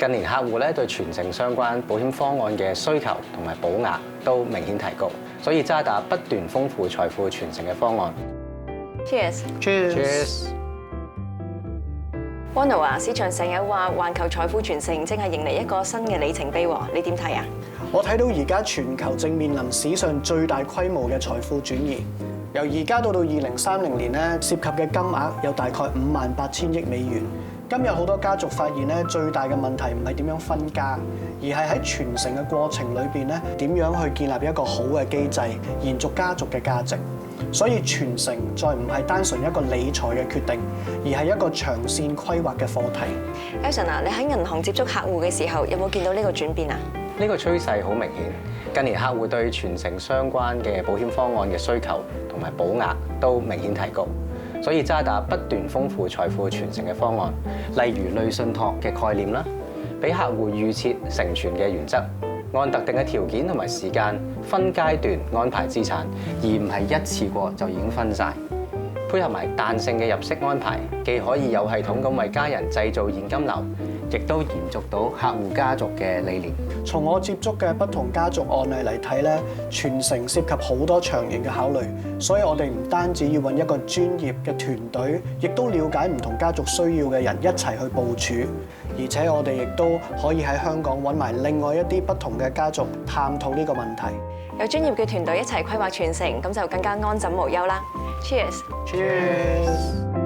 近年客戶咧對傳承相關保險方案嘅需求同埋保額都明顯提高，所以渣打不斷豐富財富傳承嘅方案。Cheers。Cheers。Ronald 啊，市場成日話環球財富傳承正係迎嚟一個新嘅里程碑喎，你點睇啊？我睇到而家全球正面臨史上最大規模嘅財富轉移，由而家到2030年咧，涉及嘅金額有大概58,000億美元。今日好多家族發現咧，最大嘅問題唔係點樣分家，而係喺傳承嘅過程裏邊咧，點樣去建立一個好嘅機制，延續家族嘅價值。所以傳承再唔係單純一個理財嘅決定，而係一個長線規劃嘅課題。Elson 啊，你喺銀行接觸客戶嘅時候，有冇見到呢個轉變啊？呢個趨勢好明顯，近年客戶對傳承相關嘅保險方案嘅需求同埋保額都明顯提高，所以渣打不斷豐富財富傳承嘅方案，例如類信託嘅概念啦，俾客戶預設承傳嘅原則，按特定嘅條件同埋時間分階段安排資產，而唔係一次過就已經分晒。配合埋彈性嘅入息安排，既可以有系統咁為家人製造現金流，亦都延續到客戶家族嘅理念。從我接觸嘅不同家族案例嚟睇咧，傳承涉及好多長遠嘅考慮，所以我哋唔單止要揾一個專業嘅團隊，亦都了解唔同家族需要嘅人一齊去部署，而且我哋亦都可以喺香港揾埋另外一啲不同嘅家族探討呢個問題。有專業嘅團隊一齊規劃傳承，咁就更加安枕無憂啦。Cheers！ Cheers！